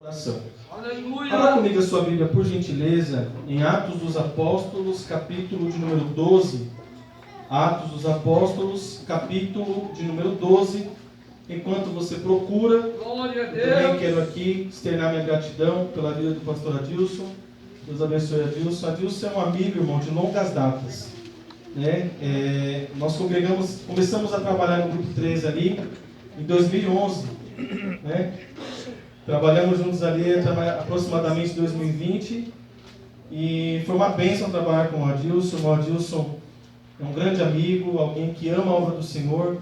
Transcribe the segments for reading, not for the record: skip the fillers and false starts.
Oração. Aleluia. Abra comigo a sua Bíblia, por gentileza, em Atos dos Apóstolos, capítulo de número 12. Atos dos Apóstolos, capítulo de número 12. Enquanto você procura, Glória a eu também Deus. quero aqui externar minha gratidão pela vida do pastor Adilson. Deus abençoe Adilson. Adilson é um amigo, irmão, de longas datas. Nós começamos a trabalhar no grupo 13 ali em 2011. Trabalhamos juntos ali aproximadamente em 2020. E foi uma bênção trabalhar com o Adilson. O Adilson é um grande amigo, alguém que ama a obra do Senhor.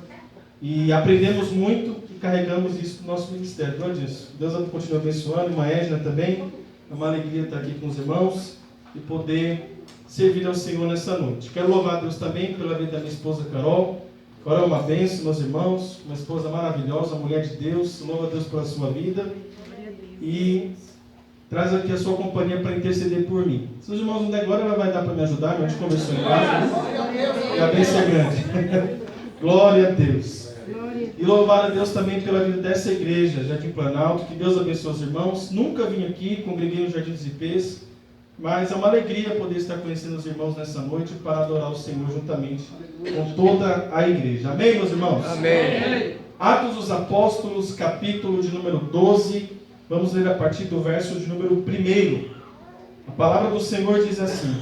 E aprendemos muito e carregamos isso no nosso ministério. Viu, Adilson? Deus continue abençoando. Irmã Edna também. É uma alegria estar aqui com os irmãos e poder servir ao Senhor nessa noite. Quero louvar a Deus também pela vida da minha esposa Carol. Carol é uma bênção, meus irmãos. Uma esposa maravilhosa, mulher de Deus. Louva a Deus pela sua vida. E traz aqui a sua companhia para interceder por mim. Se os irmãos não der glória, ela vai dar para me ajudar. A gente conversou em casa. E a bênção é grande. Glória a Deus. E louvar a Deus também pela vida dessa igreja, Jardim Planalto. Que Deus abençoe os irmãos. Nunca vim aqui, congreguei no Jardim dos Ipês, mas é uma alegria poder estar conhecendo os irmãos nessa noite para adorar o Senhor juntamente com toda a igreja. Amém, meus irmãos? Amém. Atos dos Apóstolos, capítulo de número 12. Vamos ler a partir do verso de número 1. A palavra do Senhor diz assim: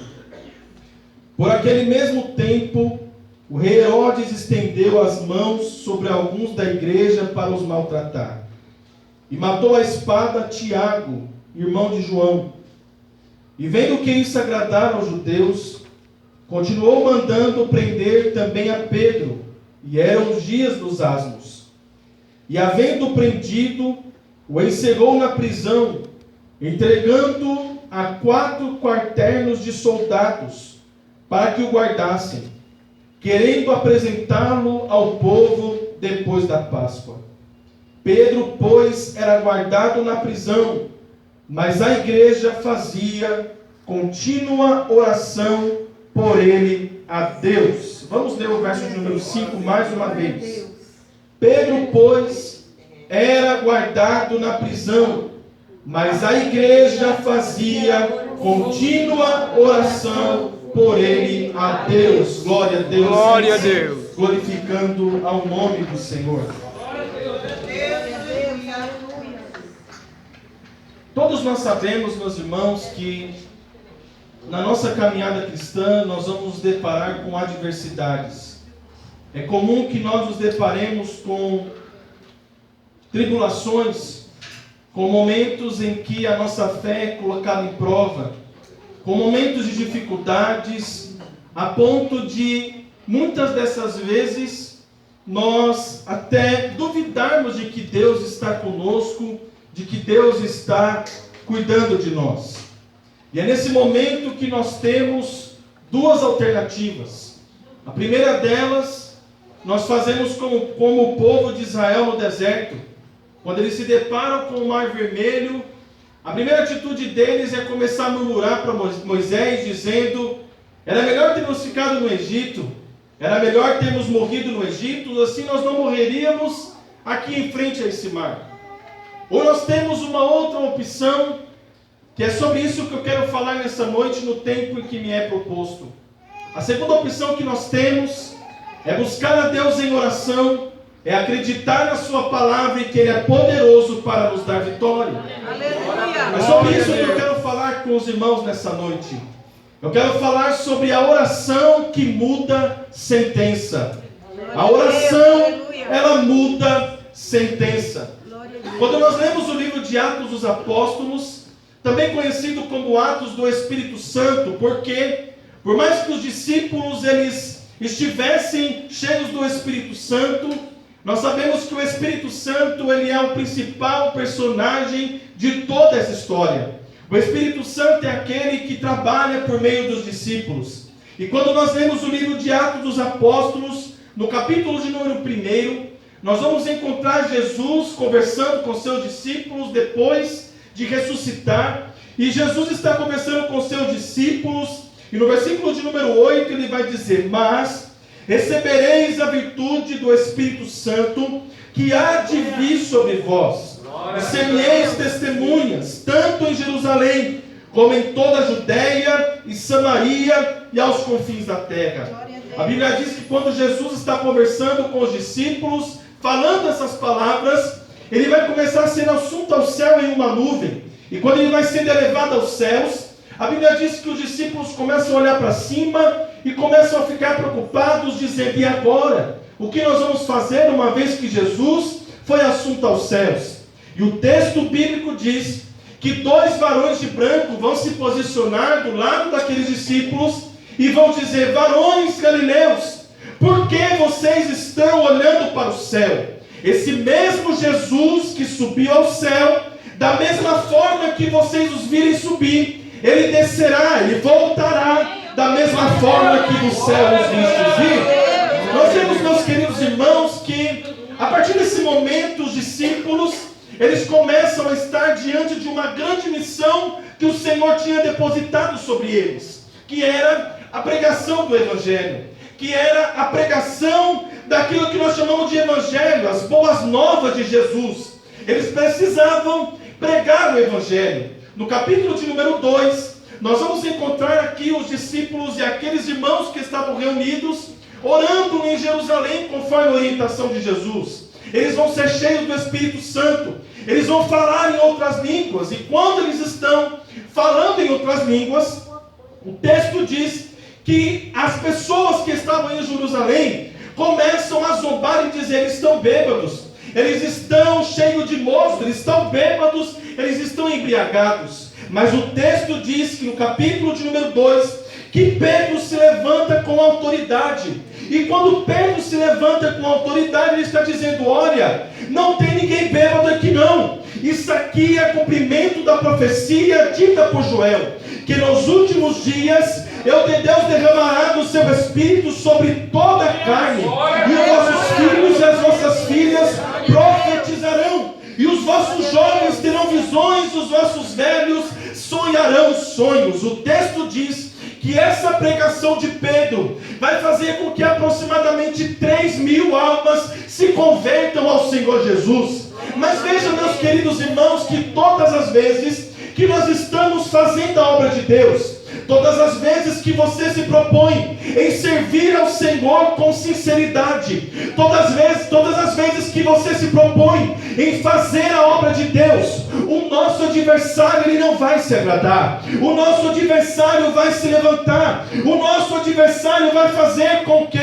Por aquele mesmo tempo, o rei Herodes estendeu as mãos sobre alguns da igreja para os maltratar. E matou a espada Tiago, irmão de João. E vendo que isso agradara aos judeus, continuou mandando prender também a Pedro. E eram os dias dos asmos. E havendo prendido, o encerrou na prisão, entregando-o a 4 quarternos de soldados, para que o guardassem, querendo apresentá-lo ao povo depois da Páscoa. Pedro, pois, era guardado na prisão, mas a igreja fazia contínua oração por ele a Deus. Vamos ler o verso de número 5 mais uma vez. Pedro, pois, era guardado na prisão, mas a igreja fazia contínua oração por ele a Deus. Glória a Deus. Glória a Deus. Glorificando ao nome do Senhor. Todos nós sabemos, meus irmãos, que na nossa caminhada cristã nós vamos nos deparar com adversidades. É comum que nós nos deparemos com tribulações, com momentos em que a nossa fé é colocada em prova, com momentos de dificuldades, a ponto de, muitas dessas vezes, nós até duvidarmos de que Deus está conosco, de que Deus está cuidando de nós. E é nesse momento que nós temos 2 alternativas. A primeira delas, nós fazemos como o povo de Israel no deserto. Quando eles se deparam com o Mar Vermelho, a primeira atitude deles é começar a murmurar para Moisés, dizendo: era melhor termos ficado no Egito, era melhor termos morrido no Egito, assim nós não morreríamos aqui em frente a esse mar. Ou nós temos uma outra opção, que é sobre isso que eu quero falar nessa noite, no tempo em que me é proposto. A segunda opção que nós temos é buscar a Deus em oração, é acreditar na sua palavra e que Ele é poderoso para nos dar vitória. Aleluia. É sobre isso que eu quero falar com os irmãos nessa noite. Eu quero falar sobre a oração que muda sentença. A oração, ela muda sentença. Quando nós lemos o livro de Atos dos Apóstolos, também conhecido como Atos do Espírito Santo, porque por mais que os discípulos eles estivessem cheios do Espírito Santo, nós sabemos que o Espírito Santo ele é o principal personagem de toda essa história. O Espírito Santo é aquele que trabalha por meio dos discípulos. E quando nós lemos o livro de Atos dos Apóstolos, no capítulo de número 1, nós vamos encontrar Jesus conversando com seus discípulos depois de ressuscitar. E Jesus está conversando com seus discípulos. E no versículo de número 8 ele vai dizer: mas recebereis a virtude do Espírito Santo que há de vir sobre vós. E ser-me-eis testemunhas Jerusalém, como em toda a Judéia e Samaria e aos confins da terra. A Bíblia diz que quando Jesus está conversando com os discípulos, falando essas palavras, ele vai começar a ser assunto ao céu em uma nuvem. E quando ele vai sendo elevado aos céus, a Bíblia diz que os discípulos começam a olhar para cima e começam a ficar preocupados, dizendo: e agora? O que nós vamos fazer uma vez que Jesus foi assunto aos céus? E o texto bíblico diz que 2 varões de branco vão se posicionar do lado daqueles discípulos e vão dizer: varões galileus, por que vocês estão olhando para o céu? Esse mesmo Jesus que subiu ao céu, da mesma forma que vocês os virem subir, ele descerá, ele voltará da mesma forma que do céu os vistes vir. Nós vemos, meus queridos irmãos, que a partir desse momento os discípulos, eles começam a estar diante de uma grande missão que o Senhor tinha depositado sobre eles, que era a pregação do Evangelho, que era a pregação daquilo que nós chamamos de Evangelho, as boas novas de Jesus. Eles precisavam pregar o Evangelho. No capítulo de número 2, nós vamos encontrar aqui os discípulos e aqueles irmãos que estavam reunidos, orando em Jerusalém, conforme a orientação de Jesus. Eles vão ser cheios do Espírito Santo, eles vão falar em outras línguas, e quando eles estão falando em outras línguas, o texto diz que as pessoas que estavam em Jerusalém começam a zombar e dizer: eles estão bêbados, eles estão cheios de moço, eles estão bêbados, eles estão embriagados. Mas o texto diz que no capítulo de número 2, que Pedro se levanta com autoridade. E quando Pedro se levanta com autoridade, ele está dizendo: olha, não tem ninguém bêbado aqui não. Isso aqui é cumprimento da profecia dita por Joel, que nos últimos dias Deus derramará do seu Espírito sobre toda a carne, e os vossos filhos e as vossas filhas profetizarão, e os vossos jovens terão visões, os vossos velhos sonharão sonhos. O texto diz que essa pregação de Pedro vai fazer com que aproximadamente 3.000 almas se convertam ao Senhor Jesus. Mas vejam, meus queridos irmãos, que todas as vezes que nós estamos fazendo a obra de Deus, todas as vezes que você se propõe em servir ao Senhor com sinceridade, todas as vezes que você se propõe em fazer a obra de Deus, o nosso adversário ele não vai se agradar, o nosso adversário vai se levantar, o nosso adversário vai fazer com que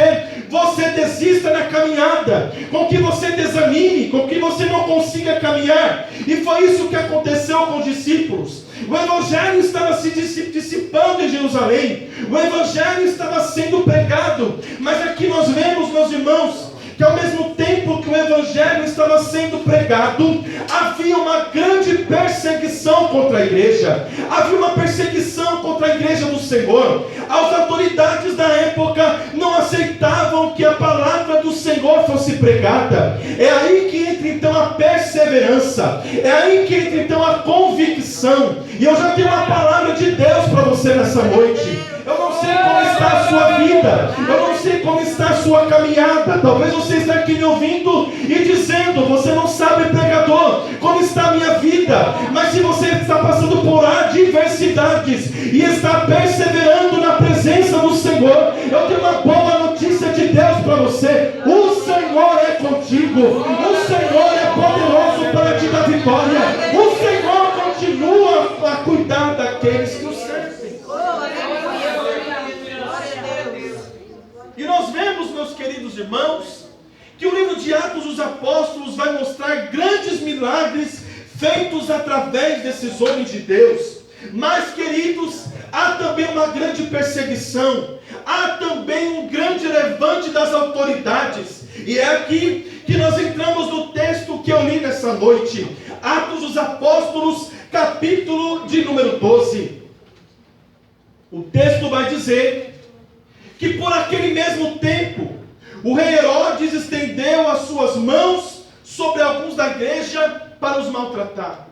você desista na caminhada, com que você desanime, com que você não consiga caminhar. E foi isso que aconteceu com os discípulos. O Evangelho estava se dissipando em Jerusalém, o Evangelho estava sendo pregado, mas aqui nós vemos, meus irmãos, que ao mesmo tempo que o Evangelho estava sendo pregado, havia uma grande perseguição contra a igreja, havia uma perseguição contra a igreja do Senhor. As autoridades da época não aceitavam que a palavra do Senhor fosse pregada. É aí que entra então a perseverança, é aí que entra então a convicção. E eu já tenho uma palavra de Deus para você nessa noite. Eu não sei como está a sua vida, eu não sei como está a sua caminhada. Talvez você esteja aqui me ouvindo e dizendo: você não sabe, pregador, como está a minha vida. Mas se você está passando por adversidades e está perseverando na presença do Senhor, eu tenho uma boa notícia de Deus para você: o Senhor é contigo, o Senhor é poderoso para te dar vitória, o Senhor continua a cuidar daqueles que o servem. E nós vemos, meus queridos irmãos, que o livro de Atos dos Apóstolos vai mostrar grandes milagres feitos através desses homens de Deus. Mas, queridos, há também uma grande perseguição, há também um grande levante das autoridades. E é aqui que nós entramos no texto que eu li nessa noite, Atos dos Apóstolos, capítulo de número 12. O texto vai dizer que por aquele mesmo tempo, o rei Herodes estendeu as suas mãos sobre alguns da igreja para os maltratar.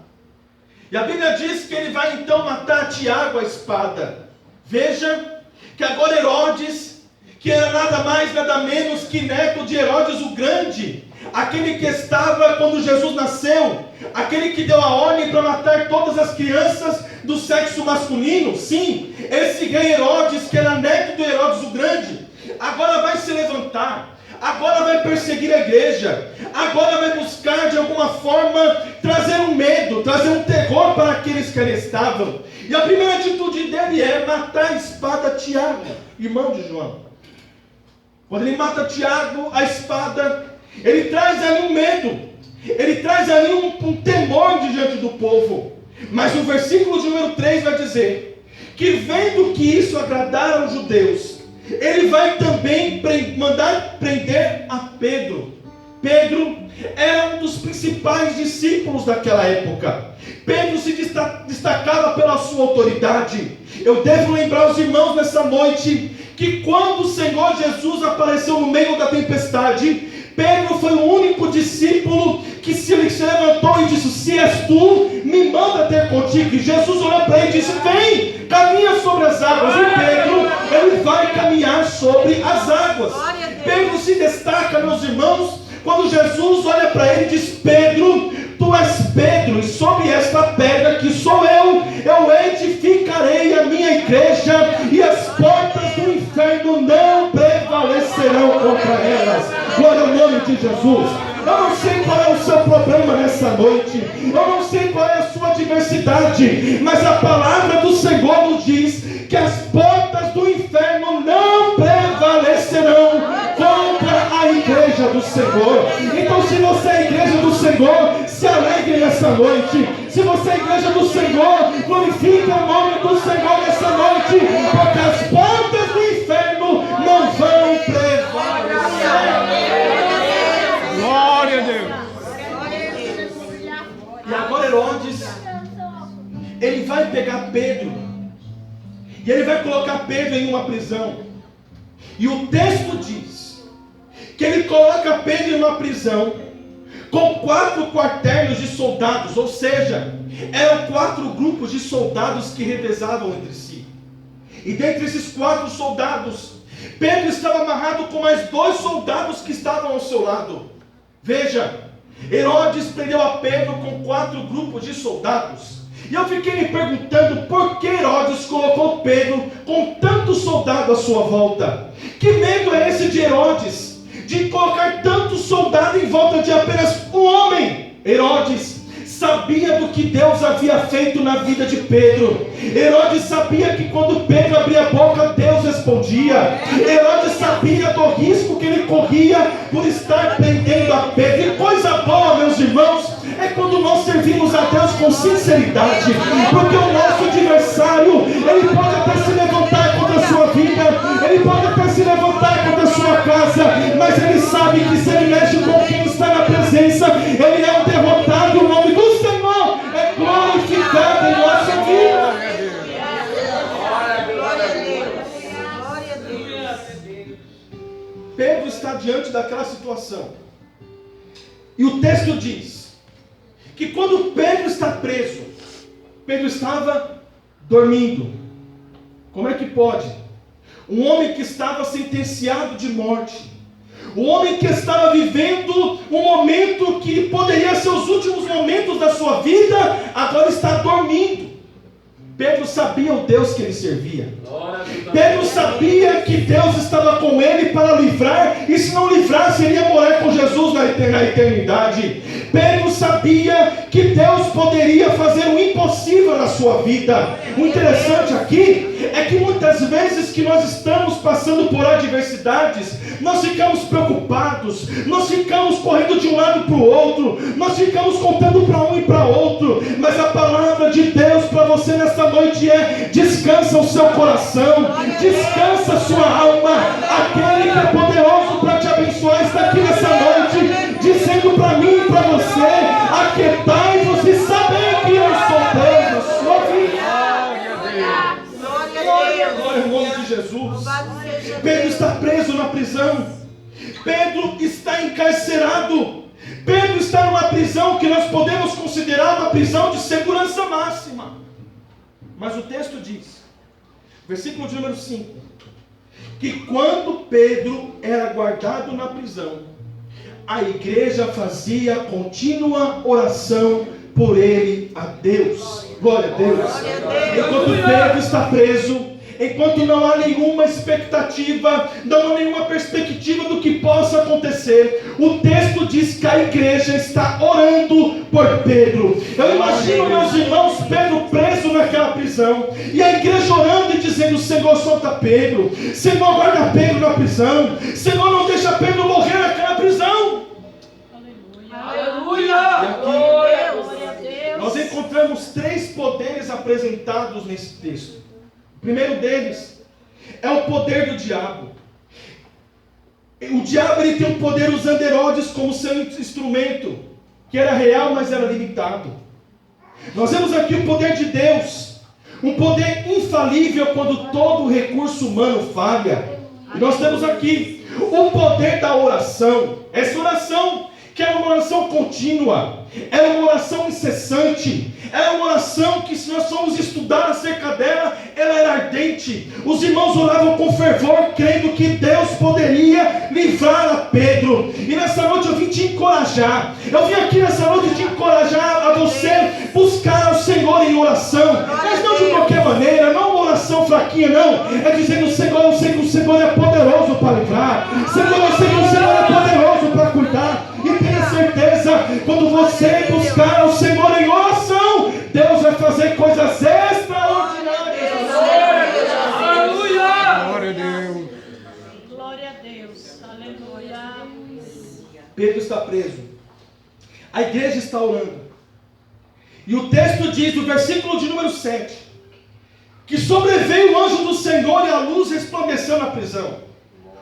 E a Bíblia diz que ele vai então matar Tiago à espada. Veja que agora Herodes, que era nada mais nada menos que neto de Herodes o Grande, aquele que estava quando Jesus nasceu, aquele que deu a ordem para matar todas as crianças do sexo masculino. Sim, esse rei Herodes, que era neto do Herodes o Grande, agora vai se levantar, agora vai perseguir a igreja, agora vai buscar de alguma forma trazer um medo, trazer um terror para aqueles que ali estavam. E a primeira atitude dele é matar a espada Tiago, irmão de João. Quando ele mata Tiago, a espada, ele traz ali um medo, ele traz ali um temor diante do povo. Mas o versículo de número 3 vai dizer que, vendo que isso agradara aos judeus, ele vai também mandar prender a Pedro. Pedro era um dos principais discípulos daquela época. Pedro se destacava pela sua autoridade. Eu devo lembrar os irmãos nessa noite que quando o Senhor Jesus apareceu no meio da tempestade, Pedro foi o único discípulo que se levantou e disse: se és tu, me manda ter contigo. E Jesus olhou para ele e disse: vem, caminha sobre as águas. E Pedro, ele vai caminhar sobre as águas. Pedro se destaca, meus irmãos, quando Jesus olha para ele e diz: Pedro, tu és Pedro, e sobre esta pedra que sou eu edificarei a minha igreja, e as portas do inferno não prevalecerão contra elas. Glória ao nome de Jesus. Eu não sei qual é o seu problema nessa noite, eu não sei qual é a sua adversidade, mas a palavra do Senhor nos diz que as portas do inferno não prevalecerão contra a igreja do Senhor. Então, se você é a igreja do Senhor, se alegre nessa noite. Se você é a igreja do Senhor, glorifique o nome do Senhor nessa noite, porque as portas do inferno não vão prevalecer. Glória a Deus. E agora Herodes, ele vai pegar Pedro, e ele vai colocar Pedro em uma prisão. E o texto diz que ele coloca Pedro em uma prisão com 4 quartéis de soldados, ou seja, eram 4 grupos de soldados que revezavam entre si. E dentre esses 4 soldados, Pedro estava amarrado com mais 2 soldados que estavam ao seu lado. Veja, Herodes prendeu a Pedro com 4 grupos de soldados. E eu fiquei me perguntando por que Herodes colocou Pedro com tantos soldados à sua volta. Que medo é esse de Herodes, de colocar tantos soldados em volta de apenas um homem? Herodes sabia do que Deus havia feito na vida de Pedro. Herodes sabia que quando Pedro abria a boca, Deus respondia. Herodes sabia do risco que ele corria por estar prendendo a Pedro. E coisa boa, meus irmãos, é quando nós servimos a Deus com sinceridade, porque o nosso adversário, ele pode até se levantar contra a sua vida, ele pode até se levantar contra a sua casa, mas ele sabe que se ele mexe com quem está na presença, ele é um derrotado. O nome do Senhor é glorificado em nossa vida. Pedro está diante daquela situação, e o texto diz que quando Pedro está preso, Pedro estava dormindo. Como é que pode? Um homem que estava sentenciado de morte, um homem que estava vivendo um momento que poderia ser os últimos momentos da sua vida, agora está dormindo. Pedro sabia o Deus que ele servia. Pedro sabia que Deus estava com ele para livrar, e se não livrasse, ele ia morar com Jesus na eternidade. Pedro sabia que Deus poderia fazer o impossível na sua vida. O interessante aqui é que muitas vezes que nós estamos passando por adversidades, nós ficamos preocupados, nós ficamos correndo de um lado para o outro, nós ficamos contando para um e para outro, mas a palavra de Deus para você nesta noite é: descansa o seu coração, descansa a sua alma. Aquele que é poderoso para te abençoar está aqui nessa noite, dizendo para mim e para você: aquietai-vos e sabei que eu sou Deus na sua vida. Glória ao nome de Jesus. Pedro está preso na prisão, Pedro está encarcerado, Pedro está numa prisão que nós podemos considerar uma prisão de segurança máxima. Mas o texto diz, versículo de número 5, que quando Pedro era guardado na prisão, a igreja fazia contínua oração por ele a Deus. Glória a Deus. Enquanto Pedro está preso, enquanto não há nenhuma expectativa, não há nenhuma perspectiva do que possa acontecer, o texto diz que a igreja está orando por Pedro. Eu imagino, meus irmãos, Pedro preso naquela prisão, e a igreja orando e dizendo: Senhor, solta Pedro, Senhor, guarda Pedro na prisão, Senhor, não deixa Pedro morrer naquela prisão. Aleluia! E aqui nós encontramos 3 poderes apresentados nesse texto. O primeiro deles é o poder do diabo. O diabo, ele tem o poder usando Herodes como seu instrumento, que era real, mas era limitado. Nós vemos aqui o poder de Deus, um poder infalível quando todo recurso humano falha. E nós temos aqui o poder da oração. Essa oração, que é uma oração contínua, é uma oração incessante, é uma oração que, se nós formos estudar acerca dela, ela era ardente. Os irmãos oravam com fervor, crendo que Deus poderia livrar a Pedro. E nessa noite eu vim te encorajar. Eu vim aqui nessa noite te encorajar a você buscar o Senhor em oração, mas não de qualquer maneira, não uma oração fraquinha, não. É dizendo: Senhor, eu sei que o Senhor é poderoso para livrar, Senhor, eu sei que o Senhor é poderoso para cuidar. E tenha certeza, quando você buscar o Senhor em oração, Deus vai fazer coisas extraordinárias. Aleluia! Glória a Deus. Glória a Deus. Aleluia. Pedro está preso, a igreja está orando, e o texto diz, no versículo de número 7, que sobreveio o anjo do Senhor e a luz resplandeceu na prisão.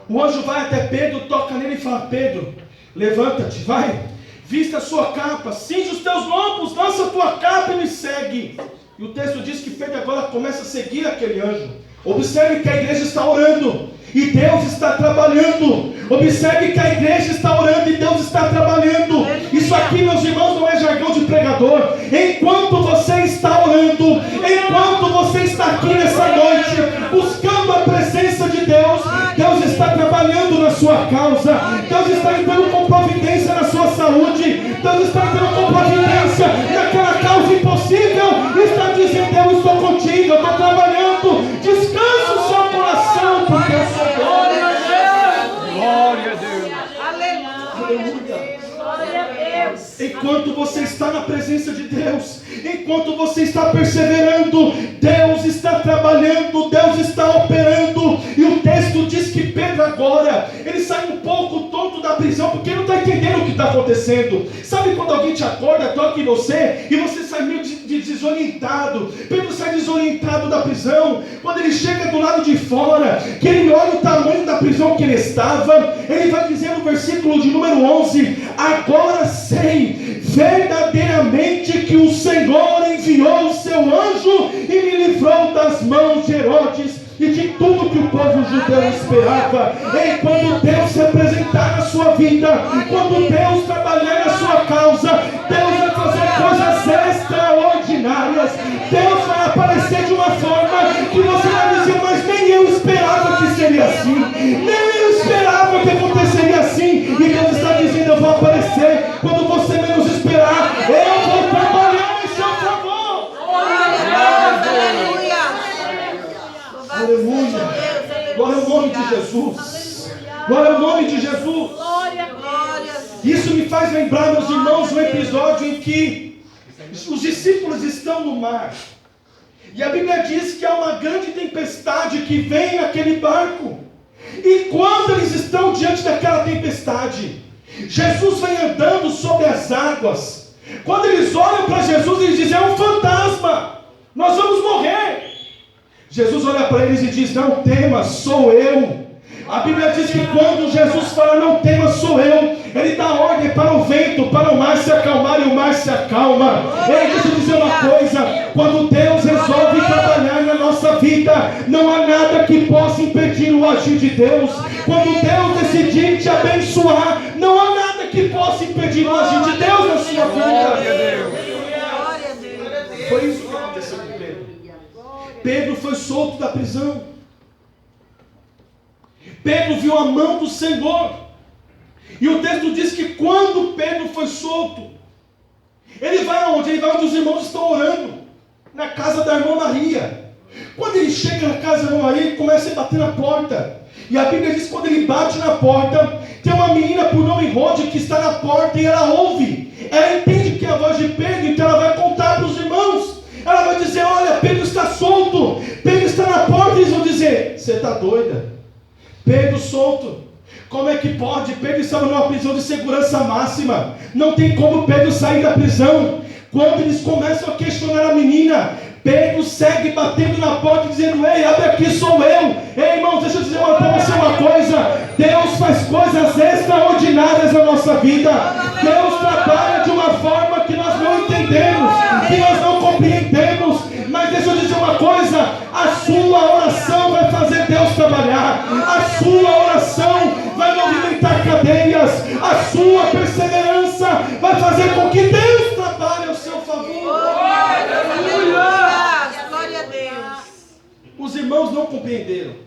O anjo vai até Pedro, toca nele e fala: Pedro, levanta-te, vai, vista a sua capa, cinge os teus lombos, lança a tua capa e me segue. E o texto diz que Pedro agora começa a seguir aquele anjo. Observe que a igreja está orando e Deus está trabalhando. Observe que a igreja está orando e Deus está trabalhando. Isso aqui, meus irmãos, não é jargão de pregador. Enquanto você está orando, enquanto você está aqui nessa noite, buscando a presença de Deus, Deus está trabalhando na sua causa. Deus está entrando com providência na sua saúde. Deus está entrando com providência naquela causa impossível. Está dizendo: eu estou contigo, eu estou trabalhando. Descansa o seu coração, porque eu sou bom. Glória a Deus. Aleluia. Glória a Deus. Enquanto você está na presença de Deus, enquanto você está perseverando, Deus está trabalhando, Deus está operando. E o texto diz que Pedro agora, ele sai um pouco tonto da prisão, porque ele não está entendendo o que está acontecendo. Sabe quando alguém te acorda, toca em você, e você sai meio desorientado? Pedro sai desorientado da prisão. Quando ele chega do lado de fora, que ele olha o tamanho da prisão que ele estava, ele vai dizer no versículo de número 11: agora sei verdadeiramente que o Senhor enviou o seu anjo e me livrou das mãos de Herodes e de tudo que o povo judeu esperava. E quando Deus se apresentar na sua vida, quando Deus trabalhar na sua causa, Deus vai fazer coisas extraordinárias. Deus vai aparecer de uma forma que você vai dizer: mas nem eu esperava que seria assim, nem eu esperava que aconteceria assim. E Deus está dizendo: eu vou aparecer quando você menos esperar, eu vou trabalhar em seu favor. Aleluia. Glória ao nome de Jesus. Glória ao nome de Jesus. Isso me faz lembrar, meus irmãos, um episódio em que os discípulos estão no mar. E a Bíblia diz que há uma grande tempestade que vem naquele barco. E quando eles estão diante daquela tempestade, Jesus vem andando sobre as águas. Quando eles olham para Jesus, eles dizem: é um fantasma, nós vamos morrer. Jesus olha para eles e diz: não tema, sou eu. A Bíblia diz que quando Jesus fala: não tema, sou eu, ele dá ordem para o vento, para o mar se acalmar, e o mar se acalma. Ei, deixa eu dizer uma coisa: quando Deus resolve trabalhar na nossa vida, não há nada que possa impedir o agir de Deus. Quando Deus decidir te abençoar, não há nada que possa impedir o agir de Deus na sua vida. Foi isso que aconteceu com Pedro. Pedro foi solto da prisão. Pedro viu a mão do Senhor. E o texto diz que quando Pedro foi solto, ele vai aonde? Ele vai onde os irmãos estão orando, na casa da irmã Maria. Quando ele chega na casa da irmã Maria, ele começa a bater na porta. E a Bíblia diz que quando ele bate na porta, tem uma menina por nome Rode que está na porta e ela ouve. Ela entende que é a voz de Pedro, então ela vai contar para os irmãos. Ela vai dizer, olha, Pedro está solto, Pedro está na porta. E eles vão dizer, você está doida? Pedro solto? Como é que pode? Pedro estava numa prisão de segurança máxima. Não tem como Pedro sair da prisão. Quando eles começam a questionar a menina, Pedro segue batendo na porta dizendo, ei, abre aqui, sou eu. Ei, irmãos, deixa eu dizer para você uma coisa. Deus faz coisas extraordinárias na nossa vida. Deus trabalha de uma forma que nós não entendemos, que nós não compreendemos. Mas deixa eu dizer uma coisa, a sua oração vai fazer Deus trabalhar. A sua oração vai movimentar cadeias. A sua perseverança vai fazer com que Deus trabalhe ao seu favor. Glória a Deus. Os irmãos não compreenderam.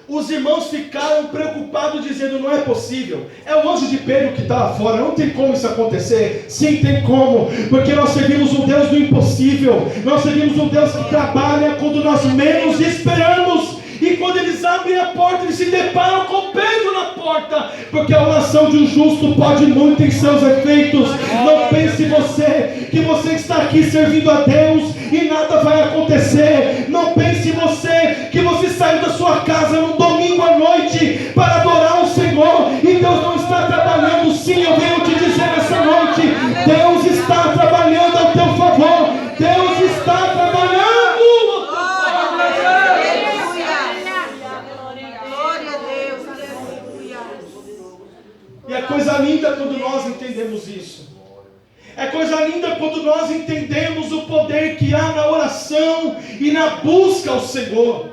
Os irmãos ficaram preocupados dizendo, não é possível. É o anjo de Pedro que está lá fora. Não tem como isso acontecer. Sim, tem como. Porque nós servimos um Deus do impossível. Nós servimos um Deus que trabalha quando nós menos esperamos. E quando eles abrem a porta, eles se deparam com Pedro na porta. Porque a oração de um justo pode muito em seus efeitos. Não pense você que você está aqui servindo a Deus e nada vai acontecer. Não pense você que você saiu da sua casa num domingo à noite para adorar o Senhor e Deus não está trabalhando. Sim, eu venho te dizer nessa noite, Deus está trabalhando ao teu favor. Deus está trabalhando. E é coisa linda quando nós entendemos isso. É coisa linda quando nós entendemos o poder que há na oração e na busca ao Senhor.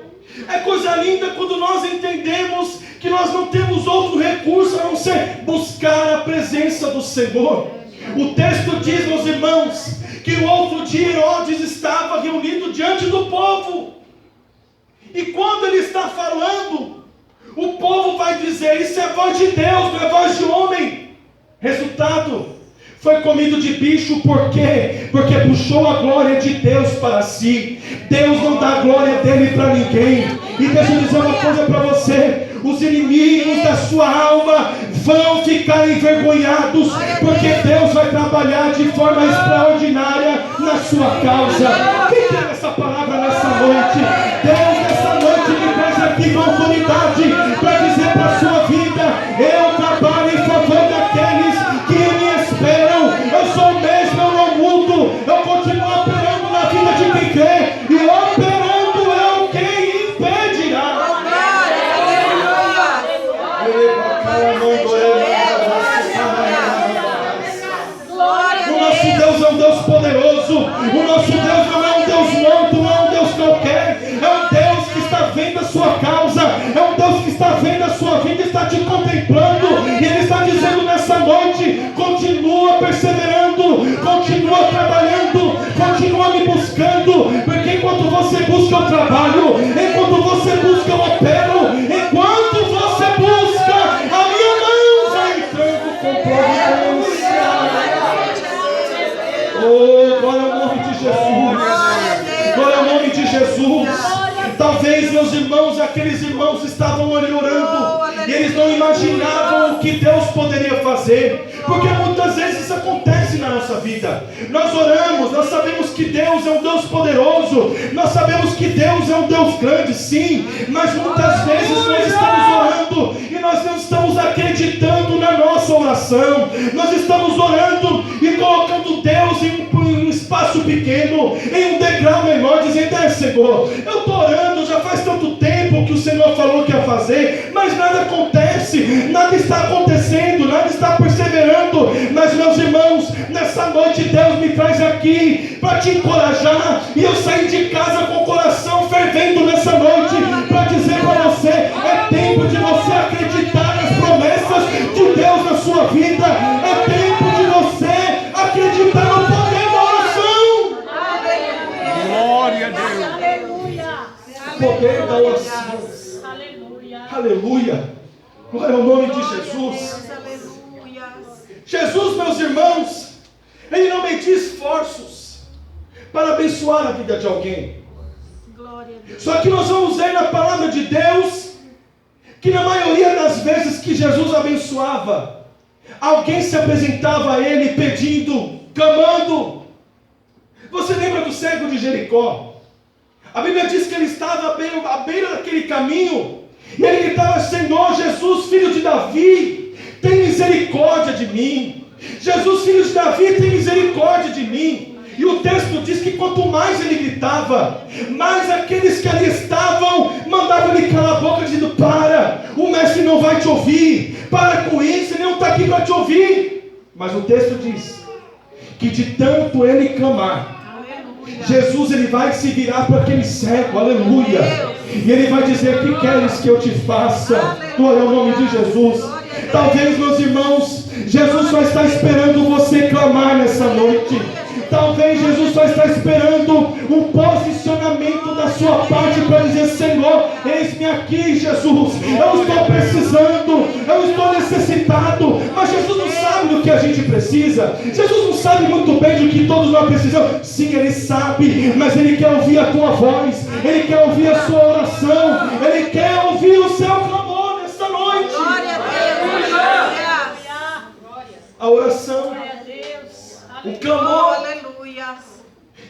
É coisa linda quando nós entendemos que nós não temos outro recurso a não ser buscar a presença do Senhor. O texto diz, meus irmãos, que o outro dia Herodes estava reunido diante do povo. E quando ele está falando, o povo vai dizer, isso é a voz de Deus, não é a voz de homem. Resultado, foi comido de bicho, por quê? Porque puxou a glória de Deus para si. Deus não dá a glória dele para ninguém. E deixa eu dizer uma coisa para você, os inimigos da sua alma vão ficar envergonhados, porque Deus vai trabalhar de forma extraordinária na sua causa. Quem tem essa palavra nessa noite? Deus nessa noite me traz aqui com autoridade para dizer para a sua vida, eu trabalho em favor daqueles que me esperam. Eu sou o mesmo, eu não mudo, eu continuo operando na vida de quem crê, e operando é quem impedirá. O nosso Deus é um Deus poderoso. O nosso Deus não é um Deus morto, não é um Deus qualquer. É um Deus que está vendo a sua causa. É um Deus que está vendo a sua vida, está te contemplando. E Ele está dizendo nessa noite, continua perseverando, continua trabalhando, continua me buscando. Porque enquanto você busca o trabalho, enquanto você busca o opero, enquanto você busca, a minha mão vai entrando com providência. Oh, glória ao nome de Jesus. Glória ao nome de Jesus. Talvez, meus irmãos, aqueles irmãos estavam ali orando e eles não imaginavam o que Deus poderia fazer, porque muitas vezes isso acontece na nossa vida. Nós oramos, nós sabemos que Deus é um Deus poderoso, nós sabemos que Deus é um Deus grande, sim, mas muitas vezes nós estamos orando e nós não estamos acreditando na nossa oração. Nós estamos orando e colocando Deus em um espaço pequeno, em um degrau menor, dizendo, Senhor, eu estou orando, já faz tanto tempo que o Senhor falou que ia fazer, mas nada acontece, nada está acontecendo, nada está perseverando. Mas, meus irmãos, nessa noite Deus me traz aqui para te encorajar, e eu saí de casa com o coração fervendo nessa noite, para dizer para você, é tempo de você acreditar nas promessas de Deus na sua vida, é tempo de você acreditar no poder da oração. Glória a Deus. O poder da oração. Aleluia. Glória ao nome de Jesus. Jesus, meus irmãos, Ele não media esforços para abençoar a vida de alguém. Glória a Deus. Só que nós vamos ver na palavra de Deus que na maioria das vezes que Jesus abençoava, alguém se apresentava a Ele pedindo, clamando. Você lembra do cego de Jericó? A Bíblia diz que ele estava à beira daquele caminho, e ele gritava: Senhor Jesus, filho de Davi, tem misericórdia de mim. Jesus, filho de Davi, tem misericórdia de mim. E o texto diz que quanto mais ele gritava, mais aqueles que ali estavam mandavam ele calar a boca, dizendo: para, o mestre não vai te ouvir, para com isso, ele não está aqui para te ouvir. Mas o texto diz que de tanto ele clamar, Jesus, ele vai se virar para aquele cego, aleluia, e ele vai dizer: que queres que eu te faça? Glória ao nome de Jesus. Talvez, meus irmãos, Jesus só está esperando você clamar nessa noite. Talvez Jesus só está esperando um posicionamento da sua parte para dizer: Senhor, eis-me aqui, Jesus, eu estou precisando, eu estou necessitado. Mas Jesus não sabe do que a gente precisa. Jesus não sabe muito bem do que todos nós precisamos. Sim, Ele sabe, mas Ele quer ouvir a tua voz, Ele quer ouvir a sua oração, Ele quer ouvir o seu clamor nessa noite. Glória a Deus. A oração, o clamor. Aleluia.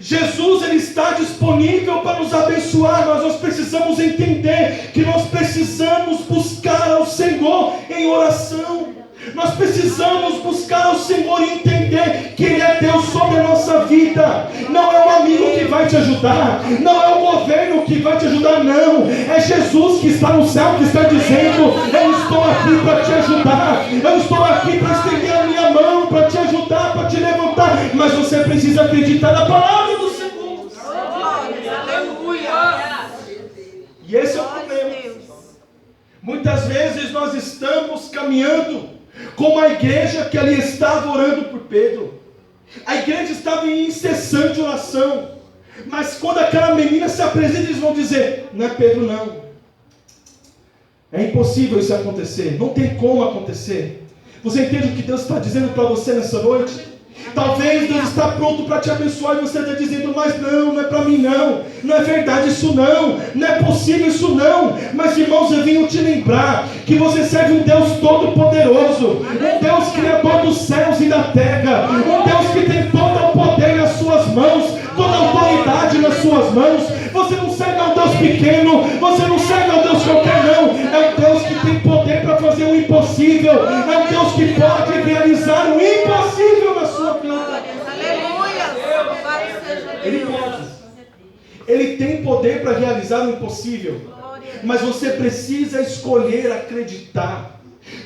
Jesus, Ele está disponível para nos abençoar, mas nós precisamos entender que nós precisamos buscar ao Senhor em oração. Nós precisamos buscar ao Senhor e entender que Ele é Deus sobre a nossa vida. Não é um amigo que vai te ajudar, não é o governo que vai te ajudar, não. É Jesus que está no céu, que está dizendo: eu estou aqui para te ajudar, eu estou aqui para estender a minha mão, para te ajudar, para te levantar. Mas você precisa acreditar na palavra do Senhor. Aleluia. E esse é o problema. Muitas vezes nós estamos caminhando como a igreja que ali estava orando por Pedro. A igreja estava em incessante oração. Mas quando aquela menina se apresenta, eles vão dizer: não é Pedro não. É impossível isso acontecer. Não tem como acontecer. Você entende o que Deus está dizendo para você nessa noite? Talvez Deus está pronto para te abençoar e você está dizendo: mas não é para mim não. Não é verdade isso não. Não é possível isso não. Mas irmãos, eu venho te lembrar que você serve um Deus todo poderoso, um Deus criador dos céus e da terra, um Deus que tem todo o poder nas suas mãos, toda a autoridade nas suas mãos. Você não serve a um Deus pequeno, você não serve a um Deus qualquer não. É um Deus que tem poder para fazer o impossível, é um Deus que pode realizar o impossível na sua vida. Aleluia. Louvado seja Ele Deus. pode. Ele tem poder para realizar o impossível. Mas você precisa escolher acreditar.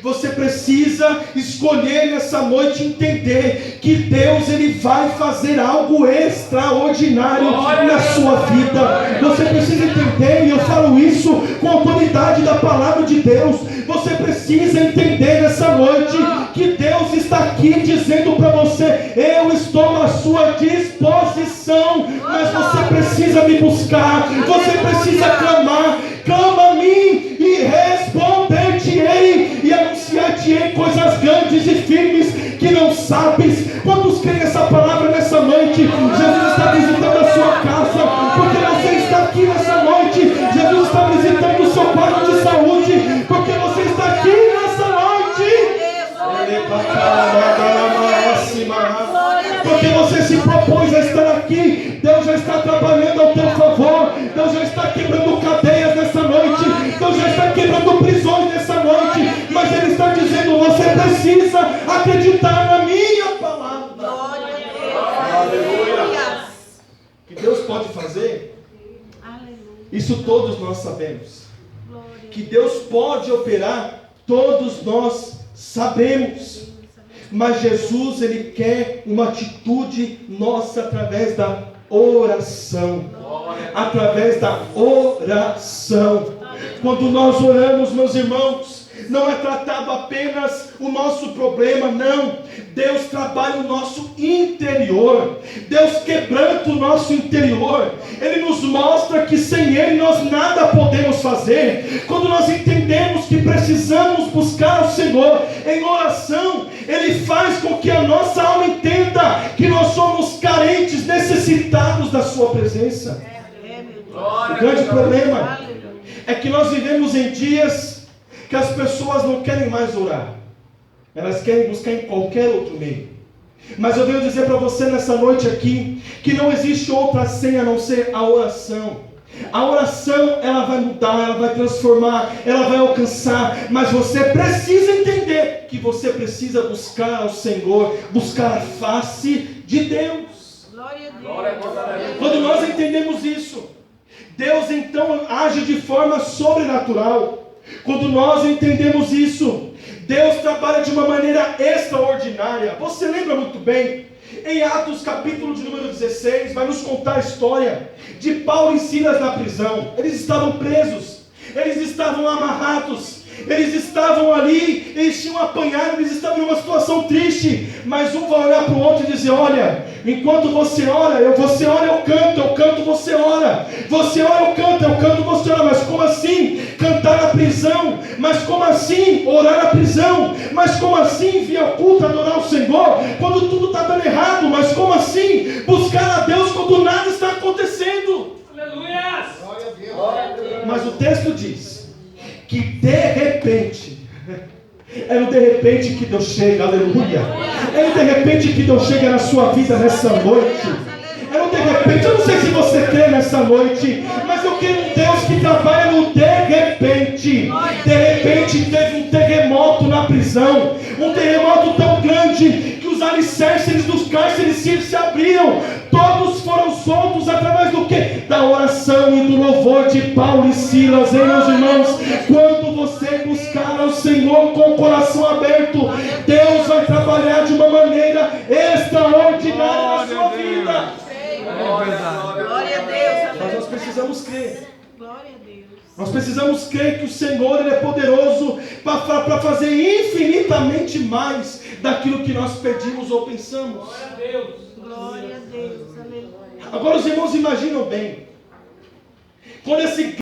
Você precisa escolher nessa noite entender que Deus, Ele vai fazer algo extraordinário na sua vida. Você precisa entender, e eu falo isso com a autoridade da palavra de Deus. Você precisa entender nessa noite que Deus está aqui dizendo para você: eu estou à sua disposição, mas você precisa me buscar, você precisa clamar. Clama a mim e responder-te-ei e anunciar-te-ei coisas grandes e firmes que não sabes. Quantos creem essa palavra nessa noite? Jesus está visitando a sua casa, porque você está aqui nessa noite. Jesus está visitando o seu quadro de saúde, porque você está aqui nessa noite. Porque você se propôs a estar aqui. Deus já está trabalhando ao teu favor. Deus já está quebrando cadeias nessa noite. Deus já está quebrando prisões nessa noite. Mas Ele está dizendo: você precisa acreditar na minha palavra. Glória a Deus. Aleluia. Que Deus pode fazer, isso todos nós sabemos. Que Deus pode operar, todos nós sabemos. Mas Jesus, Ele quer uma atitude nossa através da oração. Através da oração. Quando nós oramos, meus irmãos, não é tratado apenas o nosso problema, não. Deus trabalha o nosso interior. Deus quebranta o nosso interior. Ele nos mostra que sem Ele nós nada podemos fazer. Quando nós entendemos que precisamos buscar o Senhor em oração, Ele faz com que a nossa alma entenda que nós somos carentes, necessitados da sua presença. O grande problema é que nós vivemos em dias que as pessoas não querem mais orar. Elas querem buscar em qualquer outro meio. Mas eu venho dizer para você nessa noite aqui, que não existe outra senha a não ser a oração. A oração, ela vai mudar, ela vai transformar, ela vai alcançar, mas você precisa entender que você precisa buscar ao Senhor, buscar a face de Deus. Glória a Deus. Quando nós entendemos isso, Deus então age de forma sobrenatural. Quando nós entendemos isso, Deus trabalha de uma maneira extraordinária. Você lembra muito bem, em Atos capítulo de número 16, vai nos contar a história de Paulo e Silas na prisão. Eles estavam presos, eles estavam amarrados, eles estavam ali, eles tinham apanhado, eles estavam em uma situação triste, mas um vai olhar para o outro e dizer: olha, enquanto você ora, você ora, eu canto, você ora, você ora, eu canto, você ora. Mas como assim cantar na prisão? Mas como assim orar na prisão? Mas como assim vir ao culto adorar o Senhor quando tudo está dando errado? Mas como assim buscar a Deus quando nada está acontecendo? Aleluia! Mas o texto diz que de repente, é no de repente que Deus chega, aleluia. É no de repente que Deus chega na sua vida nessa noite. É no de repente, eu não sei se você crê nessa noite, mas eu creio em Deus que trabalha no de repente. De repente teve um terremoto na prisão, um terremoto tão grande que os alicerces dos cárceres se abriram. Todos foram soltos através do quê? Da oração e do louvor de Paulo e Silas, hein, meus irmãos? Quando você buscar ao Senhor com o coração aberto, Deus vai trabalhar de uma maneira extraordinária na sua vida. Glória a Deus. Mas nós precisamos crer. Glória a Deus. Nós precisamos crer que o Senhor, Ele é poderoso para fazer infinitamente mais daquilo que nós pedimos ou pensamos. Glória a Deus. Aleluia. Agora os irmãos imaginam bem, quando esse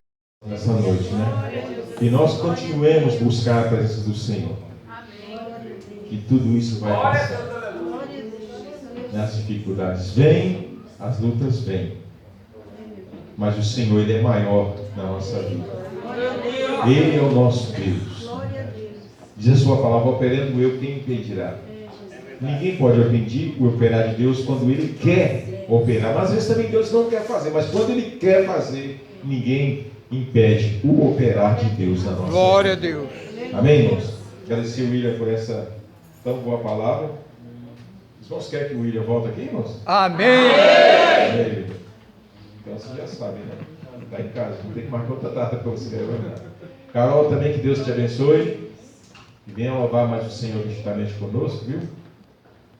Nessa noite, né? E nós continuemos buscar a presença do Senhor. Que tudo isso vai passar. As dificuldades vêm, as lutas vêm. Mas o Senhor, Ele é maior na nossa vida. Ele é o nosso Deus. Diz a sua palavra: operando eu, quem impedirá? Ninguém pode operar de Deus quando Ele quer operar. Mas às vezes também Deus não quer fazer. Mas quando Ele quer fazer, ninguém impede o operar de Deus na nossa vida. Glória a Deus. Amém, irmãos? Agradecer o William por essa tão boa palavra. Os irmãos querem que o William volte aqui, irmãos? Amém. Amém. Então vocês já sabem, né? Está em casa, não tem que marcar outra data para você levantar. Carol, também que Deus te abençoe. E venha louvar mais o Senhor juntamente conosco, viu?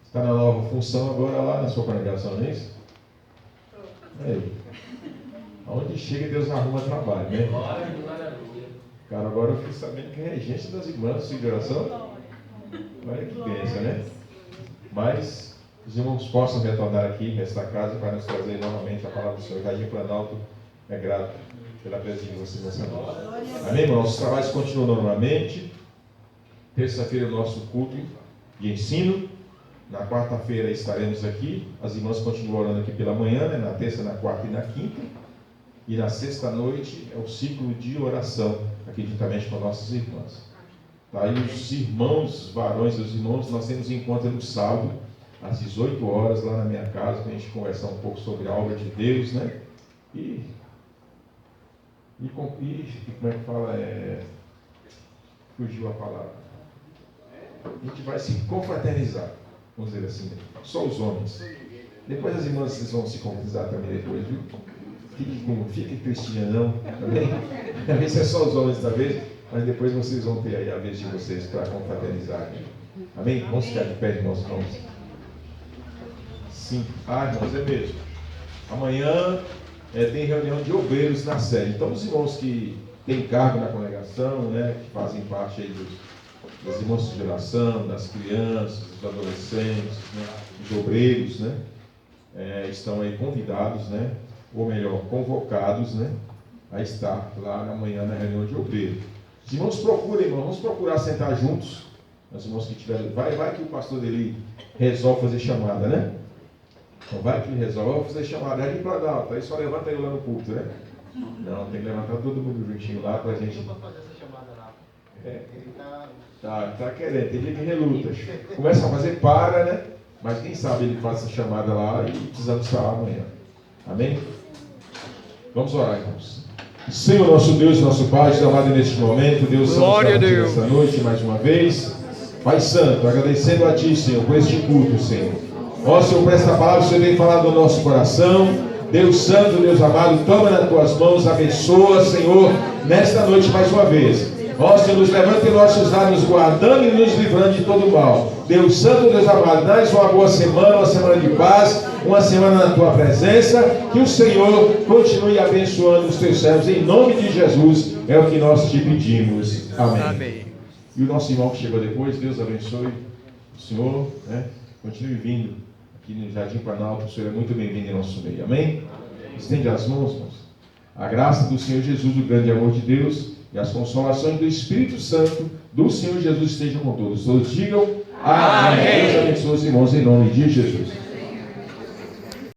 Está na nova função agora lá na sua congregação, não é isso? Aí. Aonde chega, Deus arruma trabalho, né? Cara, agora eu fiquei sabendo que é regente das irmãs de oração. Olha que bênção, né? Mas os irmãos possam retornar aqui nesta casa para nos trazer novamente a palavra do Senhor. Jardim Planalto é grato pela presença de vocês nessa noite. Amém, irmãos? Nossos trabalhos continuam normalmente. Terça-feira é o nosso culto de ensino. Na quarta-feira estaremos aqui. As irmãs continuam orando aqui pela manhã, né? Na terça, na quarta e na quinta. E na sexta-noite é o ciclo de oração, aqui juntamente com nossas irmãs. Tá? E os irmãos varões e os irmãos, nós temos encontro no sábado, às 18 horas, lá na minha casa, para a gente conversar um pouco sobre a obra de Deus, né? E como é que fala? Fugiu a palavra. A gente vai se confraternizar, vamos dizer assim, só os homens. Depois as irmãs vocês vão se confraternizar também depois, viu? Fique cristianão, também. A vez é só os homens da vez, mas depois vocês vão ter aí a vez de vocês para confraternizar. Amém? Vamos ficar de pé, irmãos. Sim. Irmãos, é mesmo. Amanhã tem reunião de obreiros na sede. Então, os irmãos que têm cargo na congregação, né, que fazem parte aí dos irmãos de oração, das crianças, dos adolescentes, né, dos obreiros, né, estão aí convidados, né, ou melhor, convocados, né, a estar lá amanhã na reunião de obreiro. Os irmãos procurem, irmãos, vamos procurar sentar juntos, Os irmãos que tiveram, vai que o pastor dele resolve fazer chamada, né? Então vai que ele resolve fazer chamada. É aqui para dar, aí só levanta ele lá no púlpito, né? Não, tem que levantar todo mundo juntinho lá pra gente. Para fazer essa chamada lá. É. Ele Tá querendo, tem dia que reluta. Começa a fazer, para, né? Mas quem sabe ele faz essa chamada lá e precisamos estar lá amanhã. Amém? Vamos orar, irmãos. Senhor, nosso Deus, nosso Pai, te amado neste momento, Deus, Glória a Deus. Nesta noite, mais uma vez. Pai Santo, agradecendo a Ti, Senhor, por este culto, Senhor. Ó, Senhor, por esta palavra, o Senhor tem falado no nosso coração. Deus Santo, Deus amado, toma nas Tuas mãos, abençoa, Senhor, nesta noite mais uma vez. Ó, Senhor, nos levanta em nossos lares, nos guardando e nos livrando de todo mal. Deus Santo, Deus amado, dá-nos uma boa semana, uma semana de paz, uma semana na Tua presença. Que o Senhor continue abençoando os Teus servos, em nome de Jesus, é o que nós te pedimos. Amém. Amém. E o nosso irmão que chegou depois, Deus abençoe o Senhor, né? Continue vindo aqui no Jardim Planalto, o Senhor é muito bem-vindo em nosso meio. Amém? Estende as mãos, irmãos. A graça do Senhor Jesus, o grande amor de Deus e as consolações do Espírito Santo do Senhor Jesus estejam com todos. Todos digam amém. Deus abençoe os irmãos em nome de Jesus.